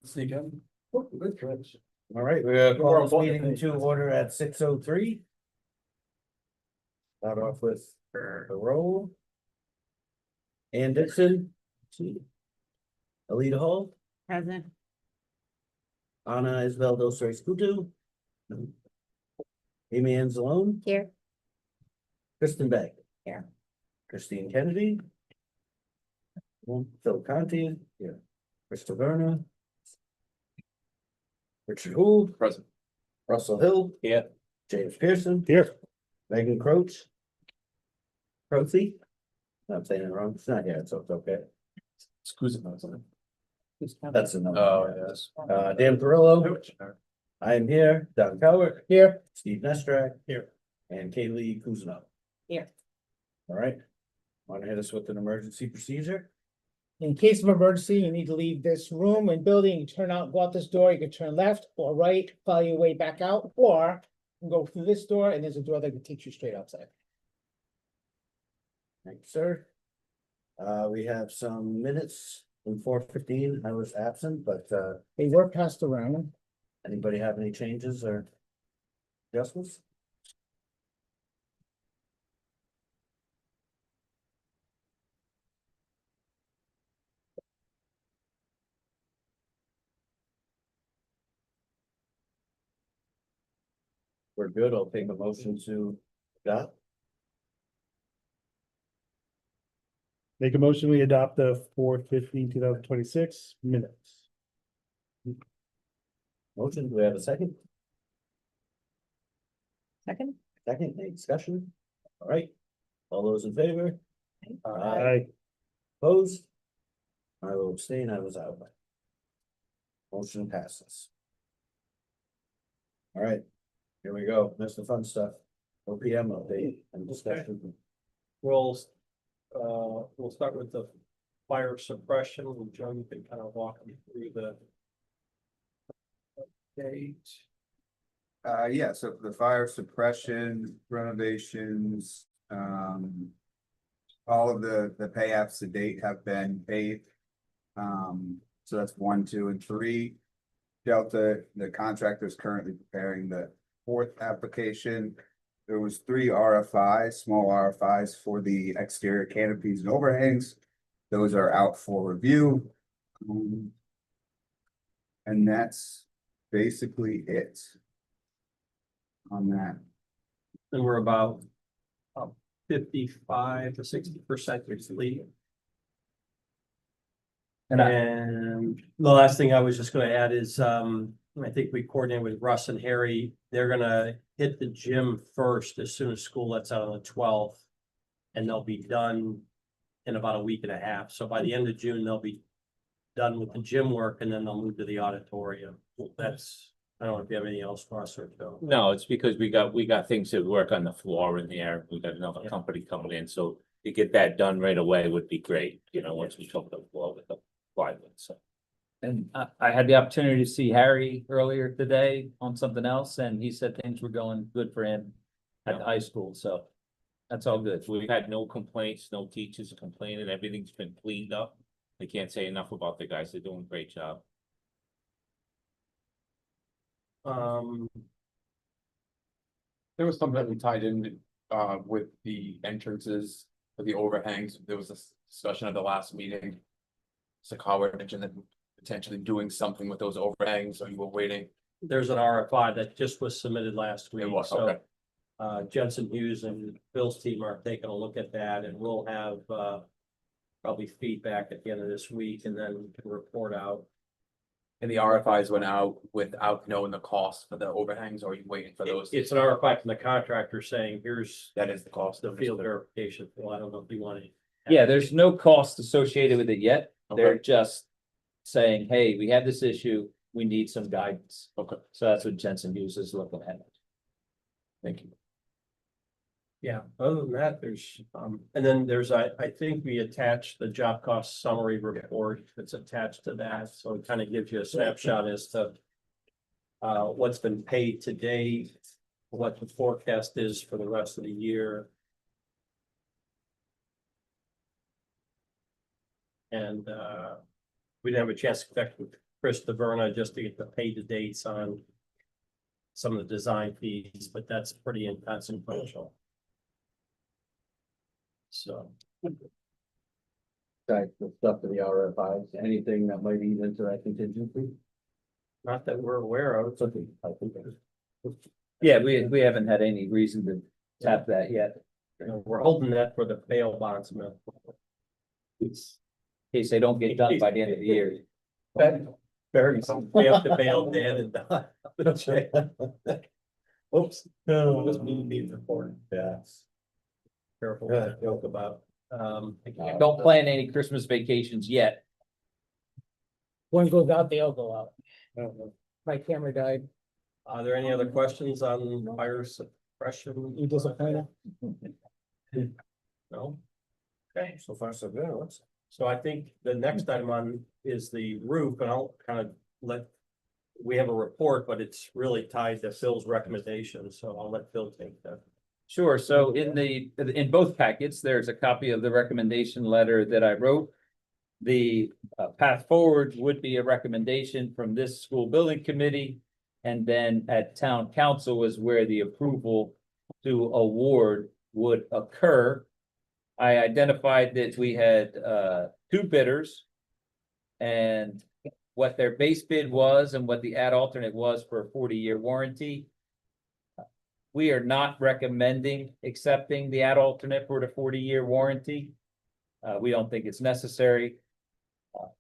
Sneak in. Good catch. All right, we're calling this meeting to order at 6:03. Start off with the roll. Ann Dixon. Alita Hall. Present. Anna Isabel Dos Reis Kutu. Amy Anzalone. Here. Kristen Beck. Here. Christine Kennedy. Phil Conti. Here. Krista Verna. Richard Houle. Present. Russell Hill. Yeah. James Pearson. Here. Megan Croce. Croce. I'm saying it wrong. It's not here, so it's okay. Excuse me. That's enough. Oh, yes. Dan Perillo. I am here. Don Coward. Here. Steve Nestrak. Here. And Kaylee Kuzno. Here. All right. Want to hit us with an emergency procedure? In case of emergency, you need to leave this room and building, you turn out, go out this door, you can turn left or right, follow your way back out, or you can go through this door and there's a door that can take you straight outside. Thank you, sir. We have some minutes from 4:15. I was absent, but They were passed around. anybody have any changes or adjustments? We're good. I'll take a motion to adopt. Make a motion, we adopt the 4/15/2026 minutes. Motion, do we have a second? Second. Second, any discussion? All right, all those in favor? Aye. Opposed? I will abstain, I was out. Motion passes. All right, here we go, that's the fun stuff. OPM update and discussion. We'll start with the fire suppression, and Joe, you can kind of walk me through the date. Yeah, so for the fire suppression renovations, all of the pay apps to date have been paid. So that's 1, 2, and 3. Delta, the contractor is currently preparing the 4th application. There was 3 RFIs, small RFIs for the exterior canopies and overhangs. Those are out for review. And that's basically it on that. And we're about 55 to 60% complete. And the last thing I was just gonna add is, I think we coordinated with Russ and Harry. They're gonna hit the gym first as soon as school lets out on the 12th. And they'll be done in about a week and a half. So by the end of June, they'll be done with the gym work and then they'll move to the auditorium. That's, I don't know if you have anything else for us or Joe. No, it's because we got things that work on the floor in there. We got another Yeah. company coming in, so to get that done right away would be great, once we took the floor with the plywood, so. And I had the opportunity to see Harry earlier today on something else, and he said things were going good for him at the high school, so that's all good. We've had no complaints, no teachers complaining, everything's been cleaned up. I can't say enough about the guys, they're doing a great job. There was something that we tied in with the entrances for the overhangs. There was a discussion at the last meeting. So Howard mentioned that potentially doing something with those overhangs, or you were waiting. There's an RFI that just was submitted last week. It was, So, okay. Jensen Hughes and Bill's team are taking a look at that and we'll have, probably feedback at the end of this week and then we can report out. And the RFIs went out without knowing the cost for the overhangs, or are you waiting for those? It's an RFI from the contractor saying, here's That is the cost. the field verification. Well, I don't know if you want to. Yeah, there's no cost associated with it yet. They're Okay. just saying, hey, we have this issue, we need some guidance. Okay, So that's what Jensen Hughes is looking at. thank you. Yeah, other than that, there's, and then there's, I think we attached the job cost summary report that's attached to that, so it kind of gives you a snapshot as to what's been paid to date, what the forecast is for the rest of the year. And we didn't have a chance to connect with Chris DeVerna just to get the pay the dates on some of the design fees, but that's pretty inconsequential. So, Like the stuff for the RFIs, anything that might eat into that contingency? not that we're aware of. It's okay, I think. Yeah, we haven't had any reason to tap that yet. You know, we're holding that for the bail bondsman. In case they don't get done by the end of the year. Very, we have to bail Dan and Don. Oops. No, this meeting being recorded. Yeah. Careful what I joke about. Don't plan any Christmas vacations yet. One goes out, they all go out. My camera died. Are there any other questions on fire suppression? You disappointed? No? Okay, So far, so good. Let's. so I think the next item on is the roof, and I'll kind of we have a report, but it's really tied to Phil's recommendation, so I'll let Phil take that. Sure, so in both packets, there's a copy of the recommendation letter that I wrote. The path forward would be a recommendation from this school building committee. And then at town council is where the approval to award would occur. I identified that we had two bidders. And what their base bid was and what the ad alternate was for a 40-year warranty. We are not recommending accepting the ad alternate for the 40-year warranty. We don't think it's necessary.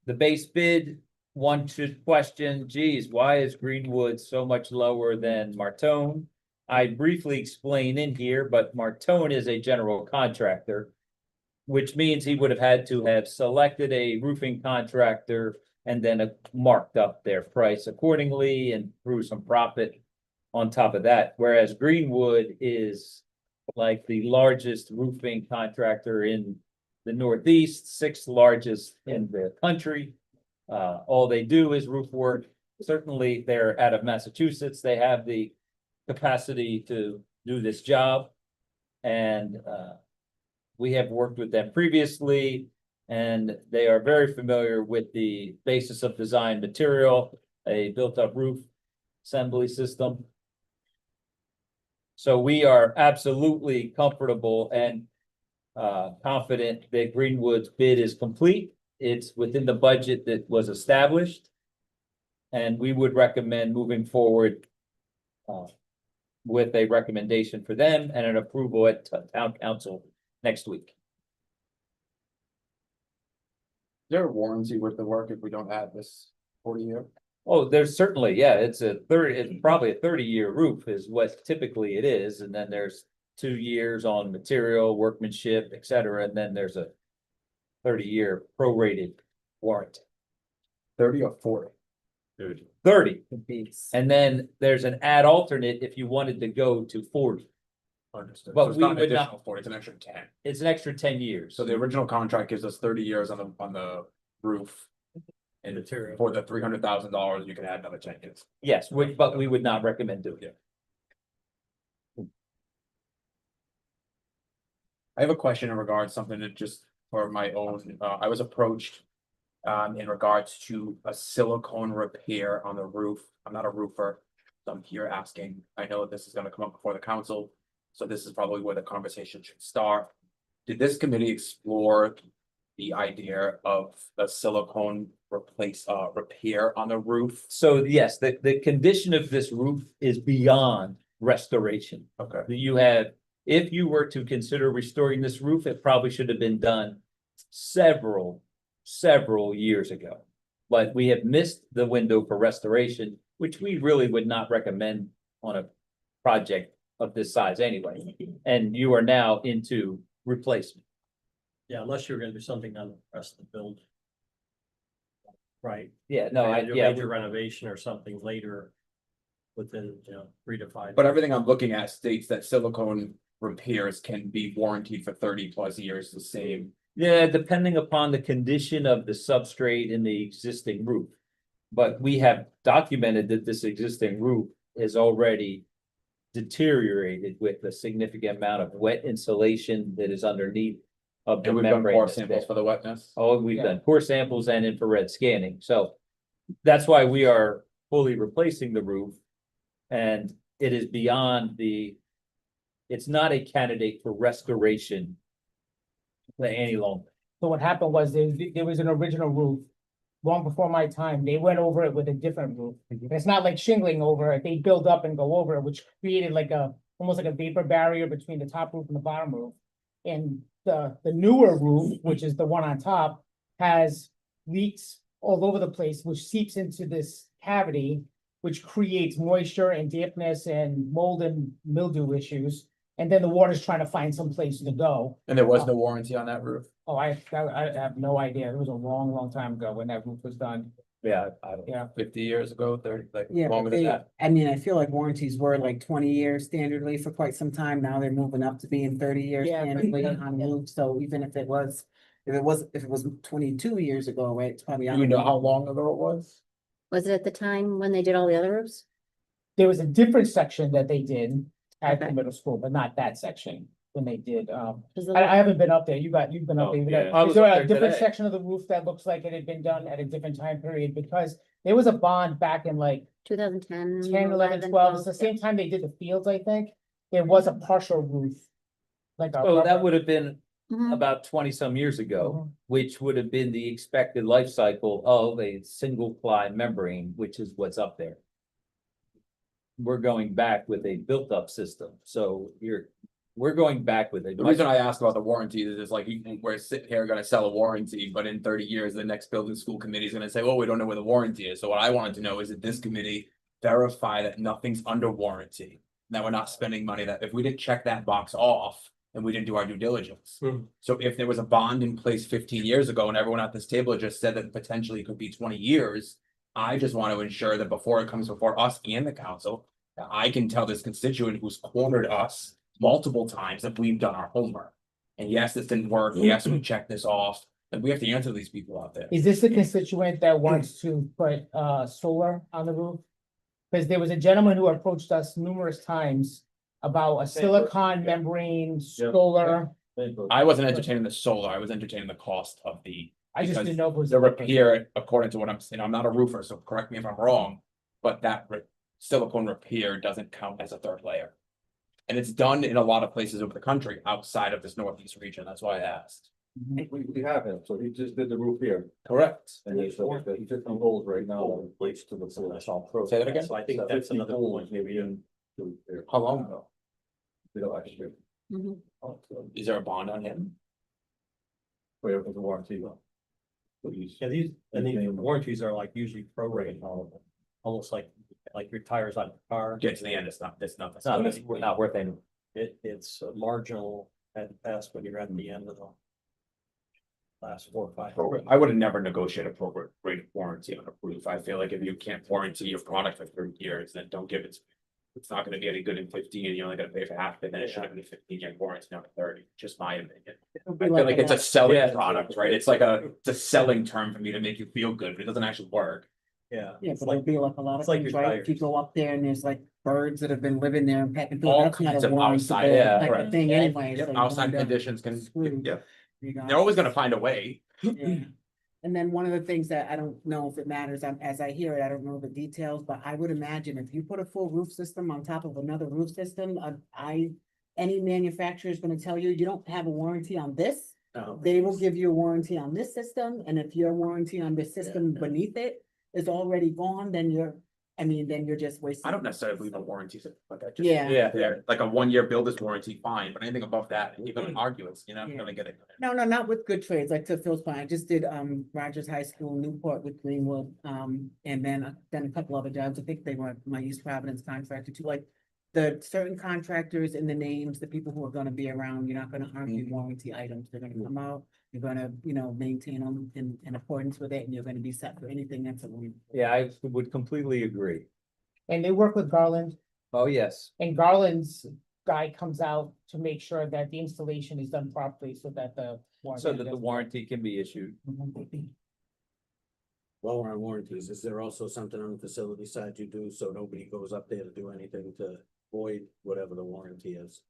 The base bid, one should question, geez, why is Greenwood so much lower than Martone? I briefly explain in here, but Martone is a general contractor, which means he would have had to have selected a roofing contractor and then marked up their price accordingly and threw some profit on top of that. Whereas Greenwood is like the largest roofing contractor in the Northeast, sixth largest in the country. All they do is roof work. Certainly they're out of Massachusetts. They have the capacity to do this job. And we have worked with them previously, and they are very familiar with the basis of design material, a built-up roof assembly system. So we are absolutely comfortable and confident that Greenwood's bid is complete. It's within the budget that was established. And we would recommend moving forward with a recommendation for them and an approval at town council next week. Is there a warranty with the work if we don't add this 40-year? Oh, there's certainly, yeah, it's probably a 30-year roof is what typically it is. And then there's 2 years on material, workmanship, et cetera. And then there's a 30-year prorated warranty. 30 or 40? 30. And then there's an ad alternate if you wanted to go to 40. Understood. But So it's we not an would not- additional 40, it's an extra 10. It's an extra 10 years. So the original contract gives us 30 years on the roof. And Material. for the $300,000, you can add another 10 years. Yes, but we would not recommend doing it. I have a question in regards something that just for my own, I was approached. In regards to a silicone repair on the roof. I'm not a roofer, so I'm here asking. I know this is gonna come up before the council. So this is probably where the conversation should start. Did this committee explore the idea of a silicone repair on the roof? So yes, the condition of this roof is beyond restoration. Okay. You have, if you were to consider restoring this roof, it probably should have been done several years ago. But we have missed the window for restoration, which we really would not recommend on a project of this size anyway. And you are now into replacement. Yeah, unless you're gonna do something on the rest of the building. Right. Yeah, no, Major renovation or something later within, 3 to 5. But everything I'm looking at states that silicone repairs can be warranted for 30+ years, the same. Yeah, depending upon the condition of the substrate in the existing roof. But we have documented that this existing roof is already deteriorated with a significant amount of wet insulation that is underneath of the And we've done membrane. core that's samples there. for the wetness. Oh, we've done core samples and infrared scanning, so that's why we are fully replacing the roof. And it is beyond it's not a candidate for restoration any longer. So what happened was there was an original roof. Long before my time, they went over it with a different roof. It's not like shingling over it. They build up and go over it, which created like almost like a vapor barrier between the top roof and the bottom roof. And the newer roof, which is the one on top, has leaks all over the place, which seeps into this cavity, which creates moisture and dampness and mold and mildew issues. And then the water's trying to find some place to go. And there was no warranty on that roof? Oh, I have no idea. It was a long, long time ago when that roof was done. Yeah, I don't. Yeah. 50 years ago, 30, like Yeah, longer than that. I mean, I feel like warranties were like 20 years standardly for quite some time. Now they're moving up to being 30 years Yeah, standardly on roofs. So even if it was 22 years ago, right, it's probably. Do you know how long ago it was? Was it at the time when they did all the other roofs? There was a different section that they did at the Okay. middle school, but not that section when they did. 'Cause the- I haven't been up there. You've been up Oh, there. yeah. I Is was there up a there different today. section of the roof that looks like it had been done at a different time period? Because there was a bond back in like 2010. 10, 11, 12. It's the same time they did the fields, I think. There was a partial roof. Like a Oh, that rubber- would have been Mhm. about 20 some years ago, Mhm. which would have been the expected life cycle of a single ply membrane, which is what's up there. We're going back with a built up system, so we're going back with a. The reason I asked about the warranty is like, we're sitting here gonna sell a warranty, but in 30 years, the next building school committee is gonna say, well, we don't know where the warranty is. So what I wanted to know is that this committee verify that nothing's under warranty. That we're not spending money, that if we didn't check that box off, then we didn't do our due diligence. Hmm. So if there was a bond in place 15 years ago and everyone at this table just said that potentially it could be 20 years. I just want to ensure that before it comes before us and the council, that I can tell this constituent who's cornered us multiple times that we've done our homework. And yes, this didn't work. Yes, we checked this off. And we have to answer these people out there. Is this the constituent that wants to put solar on the roof? Because there was a gentleman who approached us numerous times about a silicon membrane solar. I wasn't entertaining the solar. I was entertaining the cost of the I just because didn't know if it was. the repair, according to what I'm saying, I'm not a roofer, so correct me if I'm wrong. But that silicone repair doesn't count as a third layer. And it's done in a lot of places over the country outside of this northeast region. That's why I asked. We have him, so he just did the roof here, Correct. and he's fifty holes right now on place to the floor. That's all pro. Say that again? So I think that's another point, maybe in. How long ago? You know, actually, Mhm. Is there a bond on him? wait, it was a warranty. Yeah, these warranties are like usually prorated, almost like your tires on a car. Get to the end, it's not. It's not worth any. It's marginal at best when you're at the end of the last 4 or 5. I would have never negotiated a program rate warranty on a roof. I feel like if you can't warranty your product for 30 years, then don't give it. To me. It's not gonna be any good in 15, you're only gonna pay for half of it, then it should have been a 15-year warranty, not a 30, just my opinion. I feel like it's a selling Yeah. product, right? It's a selling term for me to make you feel good, but it doesn't actually work. Yeah. Yeah, It's but like, it'd be like a lot it's of like things, your right? If you tires. go up there and there's like birds that have been living there and pecking through, All that's not kinds a of warranty outside, yeah, type right. of thing anyway. Yep, so you outside wind up conditions can, screwed. yeah, regardless. they're always gonna find a way. Yeah. And then one of the things that I don't know if it matters, as I hear it, I don't know the details, but I would imagine if you put a full roof system on top of another roof system, any manufacturer is gonna tell you, you don't have a warranty on this. No. They will give you a warranty on this system, and if your warranty on the system beneath it is already gone, then you're just wasting. I don't necessarily believe in warranties, but I just. Yeah. Yeah. They're like a 1-year builder's warranty, fine, but anything above that, you're gonna argue it's, you're not Yeah. gonna get it. No, not with good trades, like to Phil's point, I just did Rogers High School, Newport with Greenwood, and then I've done a couple other jobs, I think they were my East Providence contractor too, like. The certain contractors and the names, the people who are gonna be around, you're not gonna argue warranty items, they're gonna come out. You're gonna, maintain them in accordance with it, and you're gonna be set for anything that's a warranty. Yeah, I would completely agree. And they work with Garland, Oh, yes. and Garland's guy comes out to make sure that the installation is done properly so that the. So that the warranty can be issued. Mhm. While we're on warranties, is there also something on the facility side you do so nobody goes up there to do anything to void whatever the warranty is?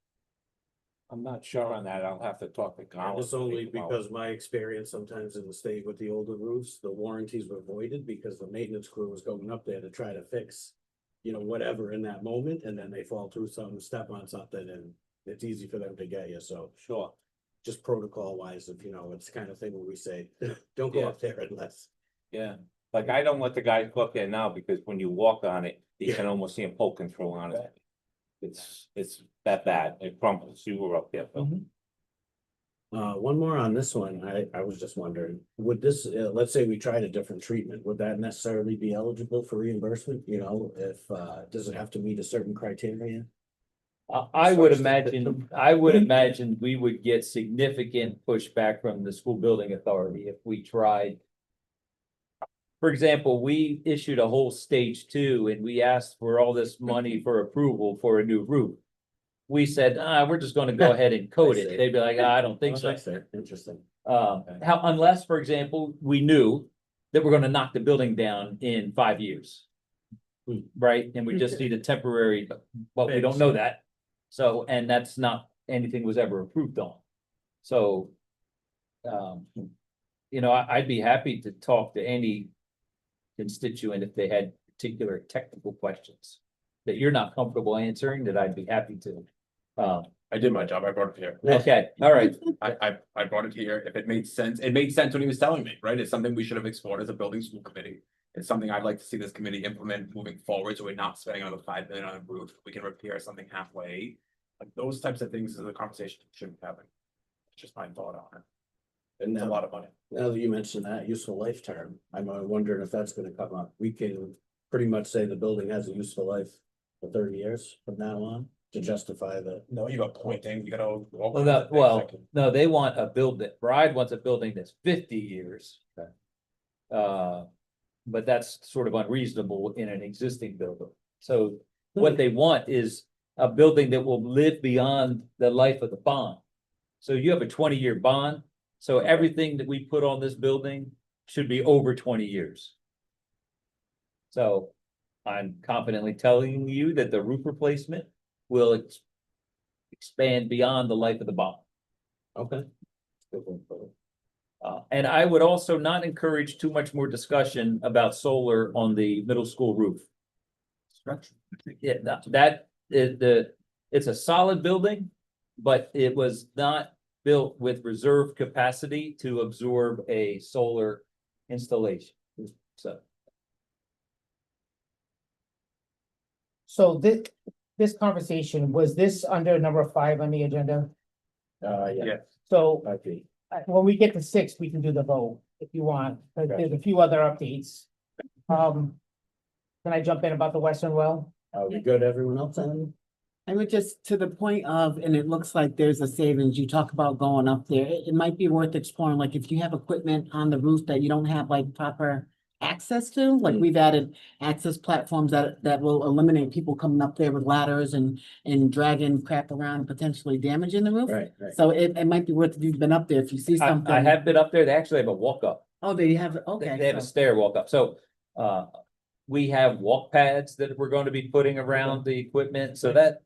I'm not sure on that. I'll have to talk to Colin. It's only because my experience sometimes in the state with the older roofs, the warranties were voided because the maintenance crew was going up there to try to fix. You know, whatever in that moment, and then they fall through something, step on something, and it's easy for them to get you, so. Sure. Just protocol wise, if you know, it's the kind of thing where we say, don't go Yeah. up there unless. Yeah, like I don't want the guy to go up there now because when you walk on it, you can almost see him poking through on it. It's that bad. It crumbles. You were up there, Phil. One more on this one, I was just wondering, would this, let's say we tried a different treatment, would that necessarily be eligible for reimbursement? You know, if, does it have to meet a certain criteria? I would imagine we would get significant pushback from the school building authority if we tried. For example, we issued a whole stage 2 and we asked for all this money for approval for a new roof. We said, we're just gonna go ahead and code it. They'd be like, I don't think so. Interesting. Unless, for example, we knew that we're gonna knock the building down in 5 years. Right? And we just need a temporary, but we don't know that. So, and that's not anything was ever approved on. So, you know, I'd be happy to talk to any constituent if they had particular technical questions that you're not comfortable answering, that I'd be happy to. I did my job. I brought it here. Okay, all right. I brought it here. If it made sense, it made sense when he was telling me, right? It's something we should have explored as a building school committee. It's something I'd like to see this committee implement moving forward, so we're not spending another 5 million on a roof. We can repair something halfway. Like those types of things is a conversation we should be having. It's just my thought on it. And It's a now, lot of money. now that you mentioned that useful life term, I'm wondering if that's gonna come up. We can pretty much say the building has a useful life for 30 years from now on to justify the. No, you got pointing, you gotta. No, they want a building, Bride wants a building that's 50 years. But that's sort of unreasonable in an existing building. So what they want is a building that will live beyond the life of the bond. So you have a 20-year bond, so everything that we put on this building should be over 20 years. So I'm confidently telling you that the roof replacement will expand beyond the life of the bond. Okay. And I would also not encourage too much more discussion about solar on the middle school roof. Yeah, that is it's a solid building, but it was not built with reserve capacity to absorb a solar installation. So. So this conversation, was this under number 5 on the agenda? Yeah. So Okay. when we get to 6, we can do the vote if you want, but there's a few other updates. Can I jump in about the Western Well? Are we good, everyone else? Then? I would just to the point of, and it looks like there's a savings, you talk about going up there, it might be worth exploring, like if you have equipment on the roof that you don't have like proper access to, like we've added access platforms that will eliminate people coming up there with ladders and dragging crap around and potentially damaging the roof. Right. So it might be worth, if you've been up there, if you see something. I have been up there, they actually have a walk up. Oh, they have, okay. They have a so- stair walk up, so, we have walk pads that we're going to be putting around the equipment, so that,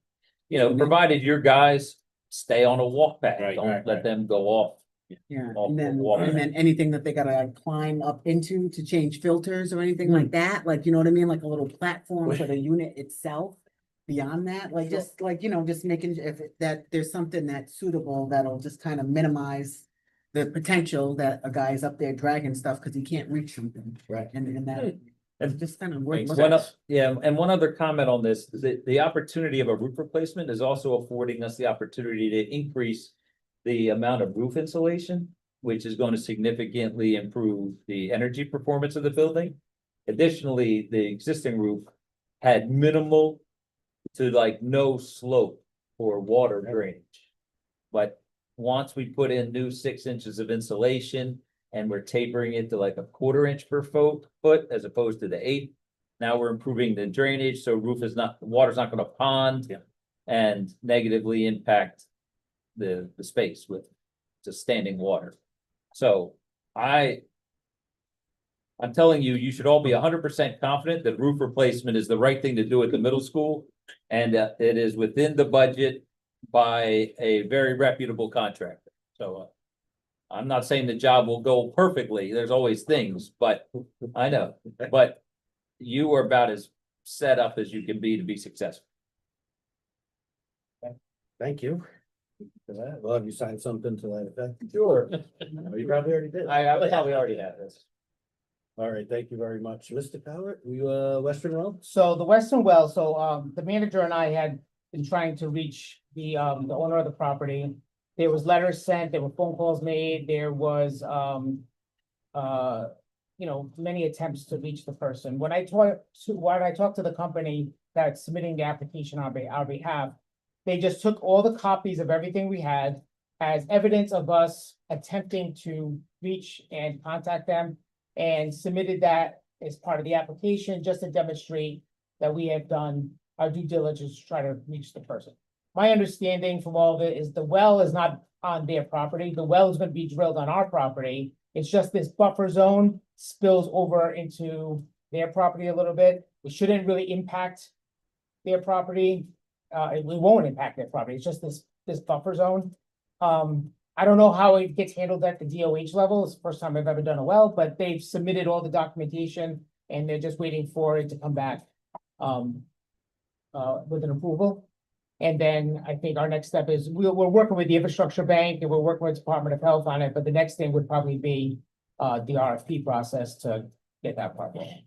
you know, provided your guys stay on a walk pad, Right, don't right, let right. them go off. Yeah, Off and the then, wall. and then anything that they gotta like climb up into to change filters or anything like that, like, you know what I mean, like a little platform for the unit itself. Beyond that, like just like, you know, just making that there's something that's suitable that'll just kind of minimize. The potential that a guy's up there dragging stuff because he can't reach something. Right. And that, it's just kind of worth One looking oth- Yeah, and one other comment on this, the opportunity of a roof replacement is also affording us the opportunity to increase the amount of roof insulation, which is going to significantly improve the energy performance of the building. Additionally, the existing roof had minimal to like no slope for water drainage. But once we put in new 6 inches of insulation and we're tapering it to like a 1/4 inch per foot as opposed to the 8. Now we're improving the drainage, so the water's not gonna pond and negatively impact the space with just standing water. So I'm telling you, you should all be 100% confident that roof replacement is the right thing to do at the middle school. And it is within the budget by a very reputable contractor. So I'm not saying the job will go perfectly. There's always things, but I know, but you are about as set up as you can be to be successful. Thank you. For that, well, have you signed something to that effect? Sure. Oh, you probably already did. I probably already have this. All right, thank you very much. Mr. Cowart, you, Western Road? So the Western Well, the manager and I had been trying to reach the owner of the property. There was letters sent, there were phone calls made, there was, many attempts to reach the person. When I talked to the company that's submitting the application on our behalf, they just took all the copies of everything we had as evidence of us attempting to reach and contact them, and submitted that as part of the application, just to demonstrate that we have done our due diligence to try to reach the person. My understanding from all of it is the well is not on their property. The well is going to be drilled on our property. It's just this buffer zone spills over into their property a little bit. It shouldn't really impact their property. It won't impact their property. It's just this buffer zone. I don't know how it gets handled at the DOH level. It's the first time I've ever done a well, but they've submitted all the documentation and they're just waiting for it to come back with an approval. And then I think our next step is we're working with the infrastructure bank and we're working with Department of Health on it, but the next thing would probably be the RFP process to get that part going.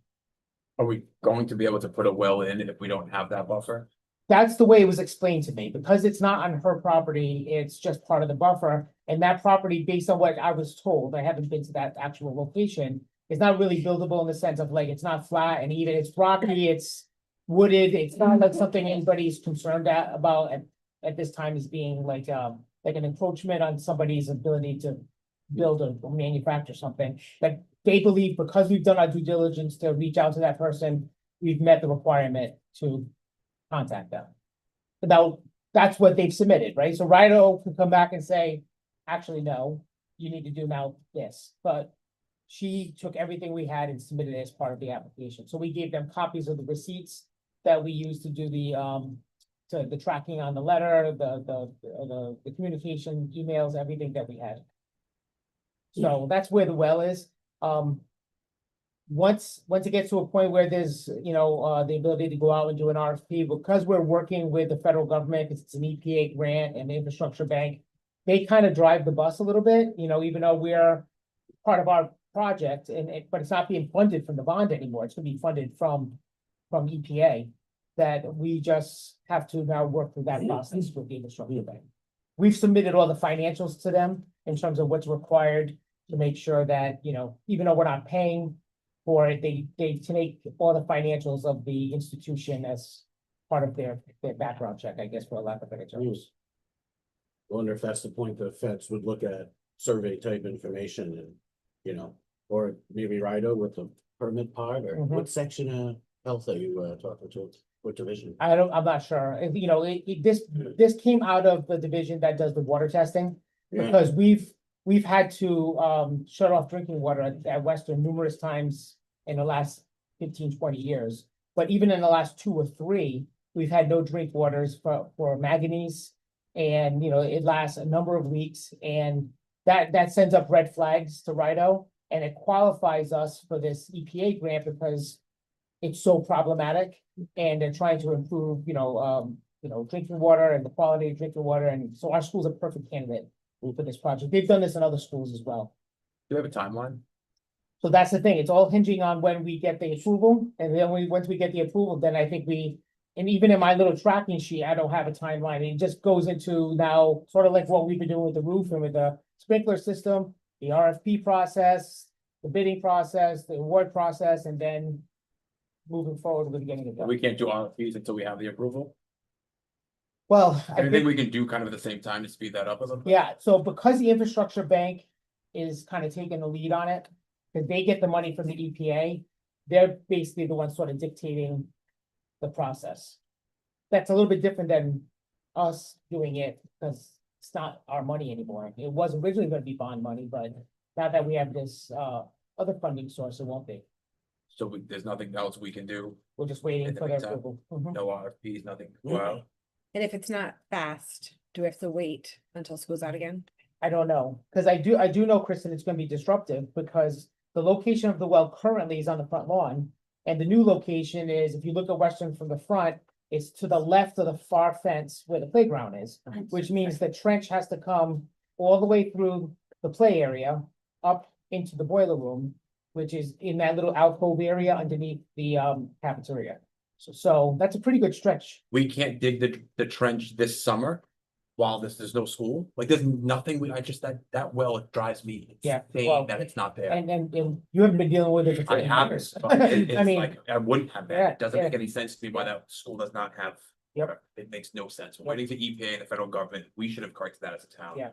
Are we going to be able to put a well in if we don't have that buffer? That's the way it was explained to me, because it's not on her property, it's just part of the buffer. And that property, based on what I was told, I haven't been to that actual location, is not really buildable in the sense of like, it's not flat, and even it's rocky, it's wooded, it's not like something anybody's concerned about at this time as being like an encroachment on somebody's ability to build or manufacture something. But they believe because we've done our due diligence to reach out to that person, we've met the requirement to contact them. Now, that's what they've submitted, right? So Rido can come back and say, actually, no, you need to do now this, but she took everything we had and submitted it as part of the application. So we gave them copies of the receipts that we used to do the tracking on the letter, the communication, emails, everything that we had. So that's where the well is. Once it gets to a point where there's, the ability to go out and do an RFP, because we're working with the federal government, because it's an EPA grant and the infrastructure bank, they kind of drive the bus a little bit, even though we're part of our project but it's not being funded from the bond anymore. It's gonna be funded from EPA, that we just have to now work through that process with the infrastructure bank. We've submitted all the financials to them in terms of what's required to make sure that, even though we're not paying for it, they take all the financials of the institution as part of their background check, I guess, for a lack of better terms. Wonder if that's the point the feds would look at survey type information and, or maybe Rido with the permit part, or what section of health are you talking to? What division? I'm not sure. This came out of the division that does the water testing, because we've had to shut off drinking water at Western numerous times in the last 15, 20 years. But even in the last 2 or 3, we've had no drink waters for manganese. And, it lasts a number of weeks, and that sends up red flags to Rido, and it qualifies us for this EPA grant because it's so problematic, and they're trying to improve, drinking water and the quality of drinking water. And so our school's a perfect candidate for this project. They've done this in other schools as well. Do we have a timeline? So that's the thing. It's all hinging on when we get the approval. And then once we get the approval, then I think and even in my little tracking sheet, I don't have a timeline. It just goes into now sort of like what we've been doing with the roof and with the sprinkler system, the RFP process, the bidding process, the award process, and then moving forward with getting it done. We can't do RFPs until we have the approval. Well, I think we can do kind of at the same time to speed that up a little bit. yeah, so because the infrastructure bank is kind of taking the lead on it, because they get the money from the EPA, they're basically the ones sort of dictating the process. That's a little bit different than us doing it, because it's not our money anymore. It was originally going to be bond money, but now that we have this other funding source, it won't be. So there's nothing else we can do, We're just waiting In the for their meantime. approval. Mhm. no RFPs, nothing. Wow. And if it's not fast, Do we have to wait until school's out again? I don't know, because I do know, Kristen, it's gonna be disruptive because the location of the well currently is on the front lawn. And the new location is, if you look at Western from the front, it's to the left of the far fence where the playground is. Which means the trench has to come all the way through the play area, up into the boiler room, which is in that little alcove area underneath the cafeteria. So that's a pretty good stretch. We can't dig the trench this summer while there's no school. Like, there's nothing, I just, that well, it drives me Yeah, insane well, that it's not there. And you haven't been dealing with it for I 30 haven't, years. but I it's mean, like, I wouldn't have yeah, that. It doesn't yeah. make any sense to me why that school does not have. Yep. It makes no sense. We're waiting for EPA and the federal government. We should have corrected that as a town. Yeah.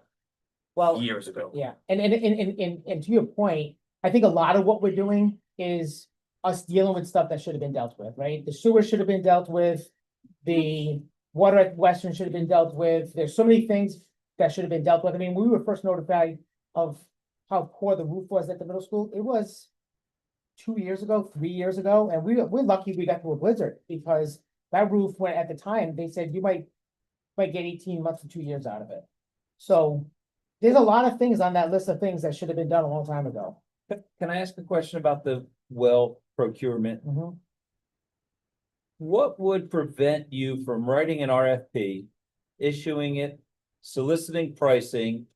Well, Years ago. yeah, and to your point, I think a lot of what we're doing is us dealing with stuff that should have been dealt with, right? The sewer should have been dealt with. The water at Western should have been dealt with. There's so many things that should have been dealt with. I mean, we were first notified of how poor the roof was at the middle school. It was 2 years ago, 3 years ago, and we're lucky we got through a blizzard because that roof went at the time, they said you might get 18 months to 2 years out of it. So there's a lot of things on that list of things that should have been done a long time ago. Can I ask a question about the well procurement? Mhm. What would prevent you from writing an RFP, issuing it, soliciting pricing?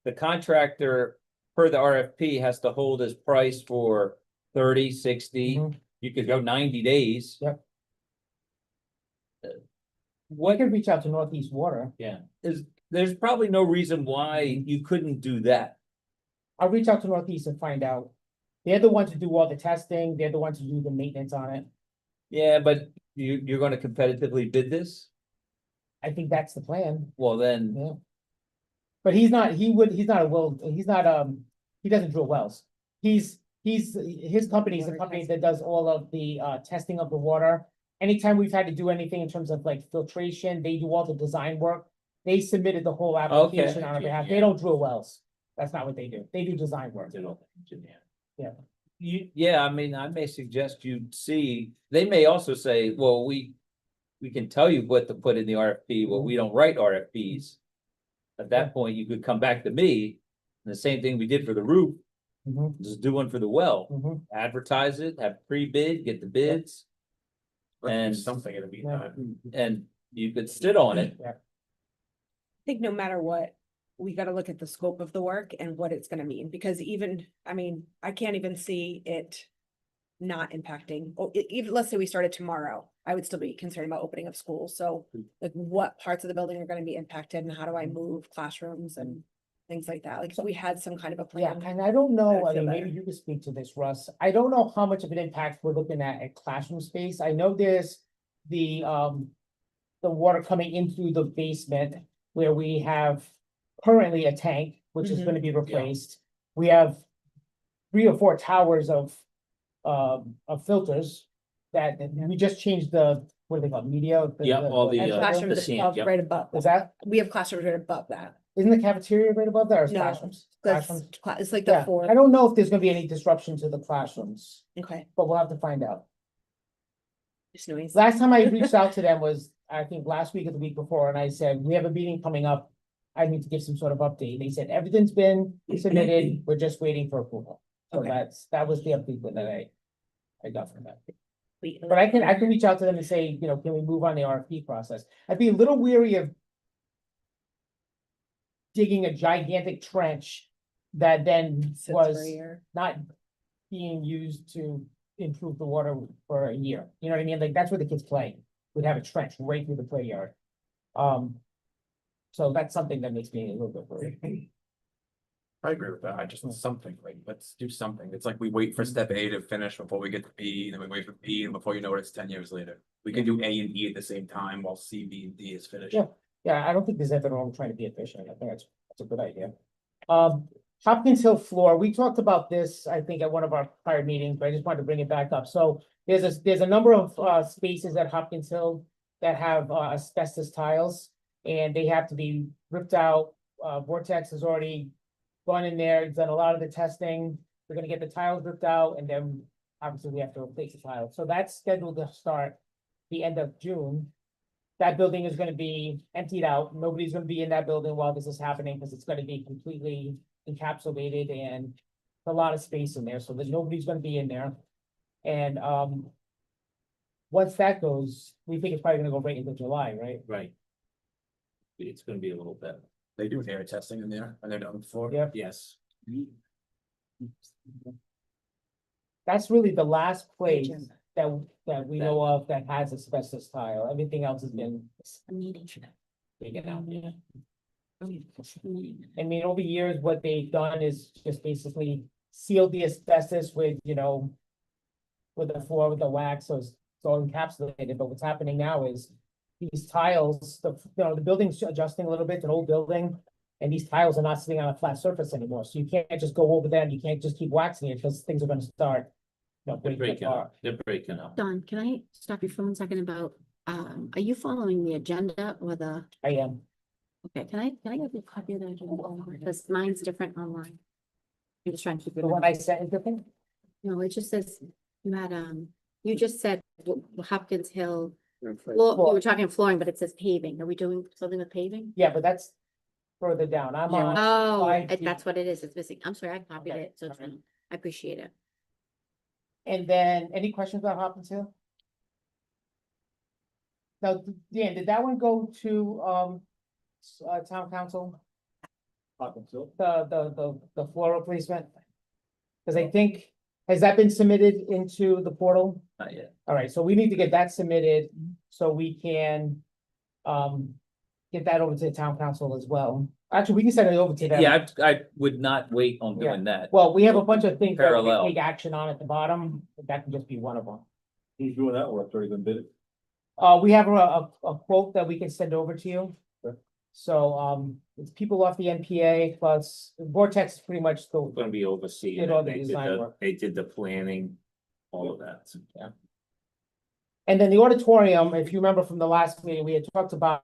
The contractor, per the RFP, has to hold his price for 30, 60. Mhm. You could go 90 days. Yep. I What could reach out to Northeast Water. there's probably no reason why you couldn't do that. I'll reach out to Northeast and find out. They're the ones who do all the testing. They're the ones who do the maintenance on it. Yeah, but you're gonna competitively bid this? I think that's the plan. Well, then, Yeah. But he's not he doesn't drill wells. His company is a company that does all of the testing of the water. Anytime we've had to do anything in terms of like filtration, they do all the design work. They submitted the whole application on our behalf. They don't drill wells. That's not what they do. They do design work. yeah, I mean, I may suggest you see, they may also say, well, we can tell you what to put in the RFP, well, we don't write RFPs. At that point, you could come back to me, and the same thing we did for the roof, Mhm, just do one for the well, mhm. advertise it, have pre-bid, get the bids. Let's do And- something in the Yeah. meantime. And you could sit on it. I think no matter what, we gotta look at the scope of the work and what it's gonna mean, because even, I mean, I can't even see it not impacting, even, let's say we started tomorrow, I would still be concerned about opening of schools, so like what parts of the building are gonna be impacted and how do I move classrooms and things like that, like if we had some kind of a Yeah, plan. and I don't know, I I feel mean, maybe better. you could speak to this, Russ. I don't know how much of an impact we're looking at classroom space. I know there's the water coming in through the basement where we have currently a tank, which is Mhm. gonna be replaced. We have 3 or 4 towers of filters that we just changed what do they call it, media? Yeah, all the, And classrooms the sand, above, yep. right above, Is that, we have classrooms right above that. isn't the cafeteria right above there or is No, classrooms? That's, Classrooms? it's like the Yeah, four, I don't know if there's gonna be any disruption to the classrooms, okay, but we'll have to find out. just noise. Last time I reached out to them was, I think, last week or the week before, and I said, we have a meeting coming up. I need to give some sort of update. They said, everything's been submitted, we're just waiting for approval. So Okay. that was the update that I got from them. Wait, But I can reach out to them and say, can we move on the RFP process? I'd be a little weary of digging a gigantic trench that then sits for was a year. not being used to improve the water for a year. You know what I mean? Like, that's where the kids play. We'd have a trench right through the play yard. So that's something that makes me a little bit worried. I agree with that. I just, something, like, let's do something. It's like we wait for step A to finish before we get to B, and then we wait for B, and before you know it, it's 10 years later. We can do A and E at the same time while C, B, and D is finished. Yeah. Yeah, I don't think there's anything wrong with trying to be efficient. I think that's a good idea. Hopkins Hill floor, we talked about this, I think, at one of our prior meetings, but I just wanted to bring it back up. So there's a number of spaces at Hopkins Hill that have asbestos tiles, and they have to be ripped out. Vortex has already gone in there, done a lot of the testing. We're gonna get the tiles ripped out, and then obviously we have to replace the tiles. So that's scheduled to start the end of June. that building is gonna be emptied out. Nobody's gonna be in that building while this is happening, because it's gonna be completely encapsulated and a lot of space in there, so that nobody's gonna be in there. And, once that goes, we think it's probably gonna go right into July, right? Right. It's gonna be a little bit. They do air testing in there, and they're on the floor. Yep. Yes. That's really the last place Agenda. that we know of that has asbestos tile. Everything else has been A meeting. taken out. Yeah. I mean, over the years, what they've done is just basically sealed the asbestos with, with the floor, with the wax, so it's all encapsulated, but what's happening now is these tiles, the building's adjusting a little bit, it's an old building, and these tiles are not sitting on a flat surface anymore, so you can't just go over them, you can't just keep waxing it, because things are gonna start. They're breaking up. They're breaking up. Don, can I stop you for 1 second about, are you following the agenda or the, I am. okay, can I get a copy of the agenda? Because mine's different online. I'm just trying to keep it. The one I sent is different? No, it just says, you had, you just said Hopkins Hill, you Floor. were talking flooring, but it says paving. Are we doing something with paving? Yeah, but that's further down, I'm on. Oh, slide that's what it is. It's missing. I'm sorry, I copied Okay, it, so it's okay. fine. I appreciate it. And then, any questions about Hopkins Hill? Now, Dan, did that one go to, town council, the floor replacement? Cause I think, has that been submitted into the portal? Not yet. All right, so we need to get that submitted, so we can, get that over to the town council as well. Actually, we can send it over to them. Yeah, I would not wait on doing that. Well, we have a bunch of things that we Parallel. take action on at the bottom, that can just be one of them. Who's doing that work? Already been bid? We have a quote that we can send over to you. Okay. So, it's people off the NPA plus Vortex is pretty much the, Gonna be overseeing. Did all it. the They did design work. They did the planning, all of that. and then the auditorium, if you remember from the last meeting, we had talked about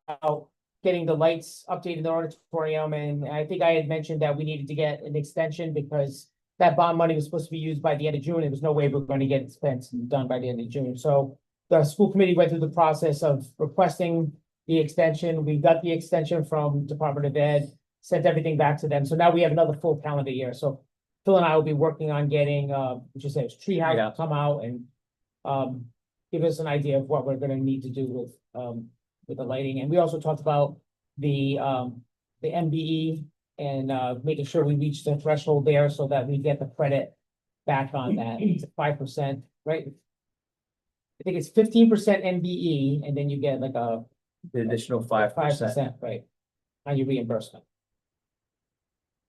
getting the lights updated in the auditorium, and I think I had mentioned that we needed to get an extension because that bond money was supposed to be used by the end of June. There was no way we were going to get it spent and done by the end of June. So the school committee went through the process of requesting the extension. We got the extension from Department of Ed, sent everything back to them. So now we have another full calendar year. So Phil and I will be working on getting, which is a treehouse Yeah. to come out and give us an idea of what we're gonna need to do with the lighting. And we also talked about the MBE and making sure we reach the threshold there so that we get the credit back on that. It's 5%, right? I think it's 15% MBE, and then you get like a The additional 5%. right, on your reimbursement.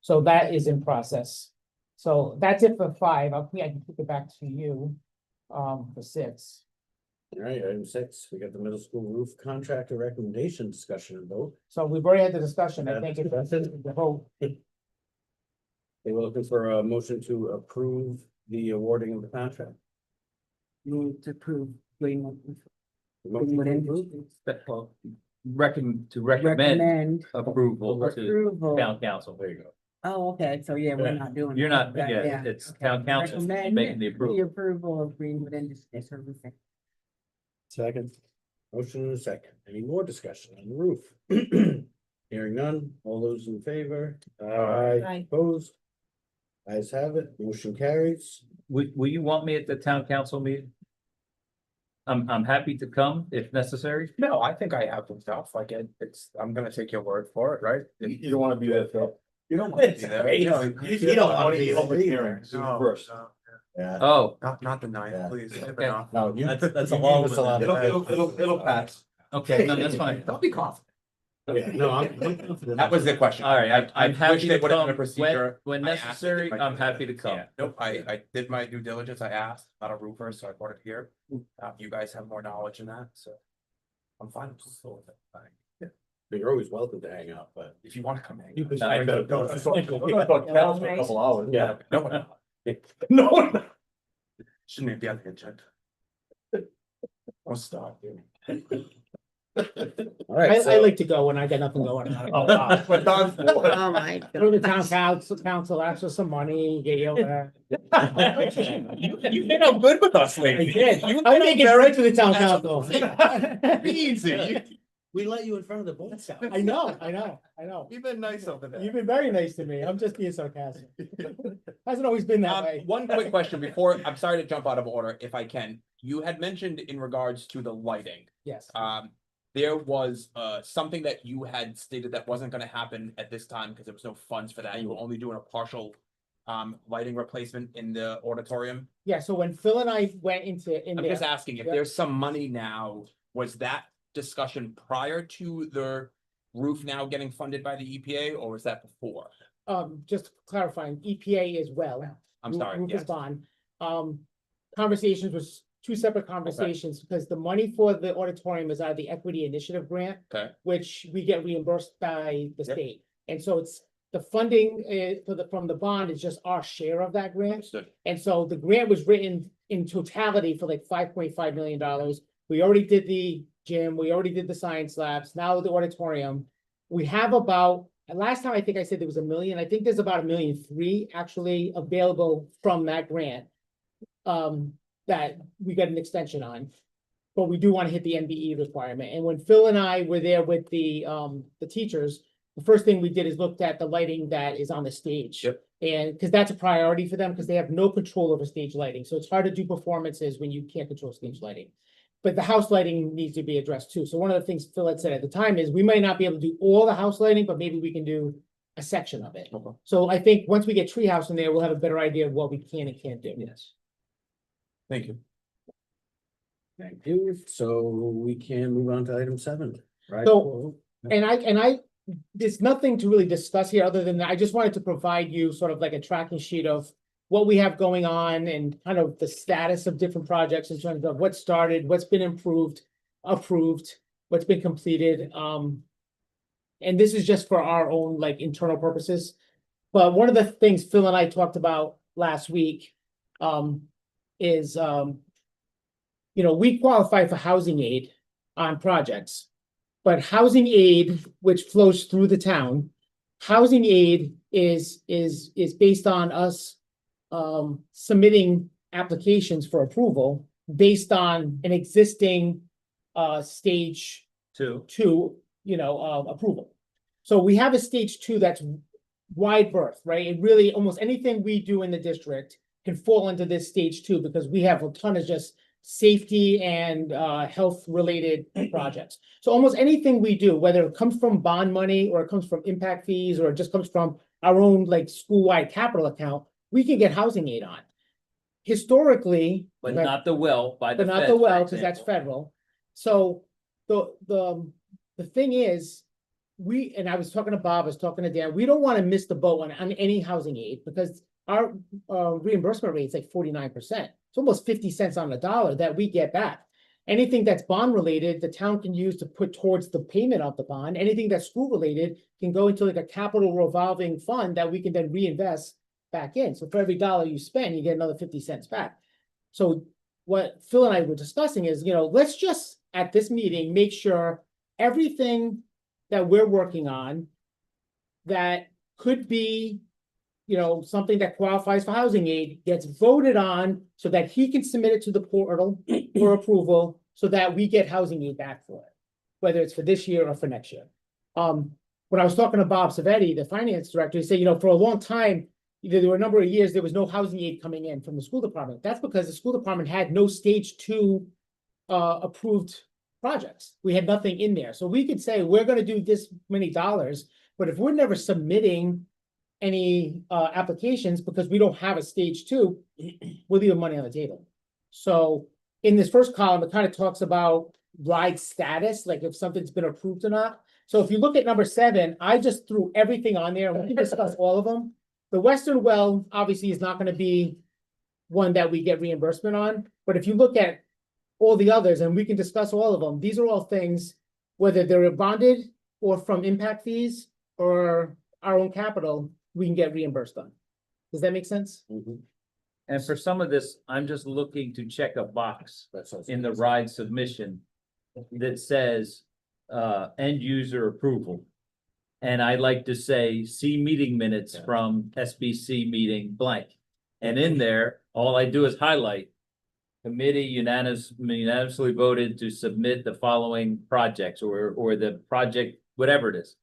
So that is in process. So that's it for 5. I can kick it back to you, for 6. All right, item 6, we got the middle school roof contractor recommendation discussion and vote. So we've already had the discussion. I Yeah, think it's discussion. the vote. They were looking for a motion to approve the awarding of the contract. Move to approve Greenwood. Motion to approve? Industries. Well, recommend Recommend approval to approval. town council. There you go. Oh, okay, so yeah, we're not doing. You're not, that, yeah, it's town council Recommend making the approval. approval of Greenwood Industries Services. Second. Motion and a second. Any more discussion on the roof? Hearing none, all those in favor? Aye. Opposed? Ayes have it, motion carries. Will you want me at the town council meeting? I'm happy to come if necessary. No, I think I have some stuff, like I'm gonna take your word for it, right? You don't wanna be there, Phil. You don't want to be there. You don't wanna be Public there. hearing No, first. no, Yeah. Oh, Not the ninth, Yeah. please. Okay. No, you. That's you along gave with us a lot it. of- It'll pass. okay, no, that's fine. Don't be confident. Yeah, no, I'm confident. That was the question. All right, I'm wish happy they to would have done a come procedure. when I asked necessary. if I I'm could. happy to come. Yeah, nope, I did my due diligence, I asked, not a roofer, so I brought it here. You guys have more knowledge in that, so. I'm fine, I'm still with it. Fine. You're always welcome to hang out, but. If you wanna come hang. You could- I better go. I thought Cal for a couple hours. Yeah. No, No. shouldn't even be on the agenda. I'll stop, dude. All right, I so like to go when I got nothing going on. But Don's for it. Oh, my. Go to the town council, ask for some money, get you over You've been all good with us there. I did. I'm making it right to the town council. Easy. We let you in front of the Boy Scouts. I know. You've been nice over there. You've been very nice to me. I'm just being sarcastic. Hasn't always been that way. One quick question before, I'm sorry to jump out of order if I can. You had mentioned in regards to the lighting, Yes. there was something that you had stated that wasn't gonna happen at this time because there was no funds for that. You were only doing a partial lighting replacement in the auditorium. Yeah, so when Phil and I went in I'm there, just asking if Yep. there's some money now, was that discussion prior to the roof now getting funded by the EPA or was that before? just clarifying, EPA as well. I'm sorry, Rufus yes. Bond. Conversations was two separate conversations because the money for the auditorium is out of the Equity Initiative Grant, Okay, which we get reimbursed by the Yep. state. And so it's the funding from the bond is just our share of that grant. understood. And so the grant was written in totality for like $5.5 million. We already did the gym, we already did the science labs, now the auditorium. We have about, last time I think I said there was 1 million, I think there's about 1.3 million actually available from that grant. That we got an extension on. But we do want to hit the MBE requirement. And when Phil and I were there with the teachers, the first thing we did is looked at the lighting that is on the stage. Yep. And because that's a priority for them, because they have no control over stage lighting. So it's hard to do performances when you can't control stage lighting. But the house lighting needs to be addressed too. So one of the things Phil had said at the time is we might not be able to do all the house lighting, but maybe we can do a section of it. Okay. So I think once we get Treehouse in there, we'll have a better idea of what we can and can't do. Yes. Thank you. Thank you. So we can move on to item 7, right? So- And I, there's nothing to really discuss here other than I just wanted to provide you sort of like a tracking sheet of what we have going on and kind of the status of different projects in terms of what started, what's been approved, what's been completed. And this is just for our own like internal purposes. But one of the things Phil and I talked about last week, is, we qualify for housing aid on projects. But housing aid, which flows through the town, housing aid is based on us submitting applications for approval based on an existing stage 2, approval. So we have a stage 2 that's wide berth, right? It really, almost anything we do in the district can fall into this stage 2 because we have a ton of just safety and health related projects. So almost anything we do, whether it comes from bond money or it comes from impact fees or it just comes from our own like school-wide capital account, we can get housing aid on. Historically. But not the well by the. But not feds, the for well, because that's example. federal. So the thing is, and I was talking to Bob, I was talking to Dan, we don't want to miss the boat on any housing aid because our reimbursement rate is like 49%. It's almost 50 cents on the dollar that we get back. Anything that's bond related, the town can use to put towards the payment of the bond. Anything that's school related can go into like a capital revolving fund that we can then reinvest back in. So for every dollar you spend, you get another 50 cents back. So what Phil and I were discussing is, let's just at this meeting, make sure everything that we're working on that could be, something that qualifies for housing aid gets voted on so that he can submit it to the portal for approval so that we get housing aid back for it, whether it's for this year or for next year. When I was talking to Bob Savetti, the finance director, he said, for a long time, there were a number of years, there was no housing aid coming in from the school department. That's because the school department had no stage 2 approved projects. We had nothing in there. So we could say, we're going to do this many dollars, but if we're never submitting any applications because we don't have a stage 2, we're leaving money on the table. So in this first column, it kind of talks about ride status, like if something's been approved or not. So if you look at number 7, I just threw everything on there and we can discuss all of them. The Western Well obviously is not going to be one that we get reimbursement on, but if you look at all the others, and we can discuss all of them, these are all things, whether they're bonded or from impact fees or our own capital, we can get reimbursed on. Does that make sense? And for some of this, I'm just looking to check a box in the RIDE submission that says, end user approval. And I like to say, see meeting minutes from SBC meeting blank. And in there, all I do is highlight committee unanimously voted to submit the following projects or the project, whatever it is.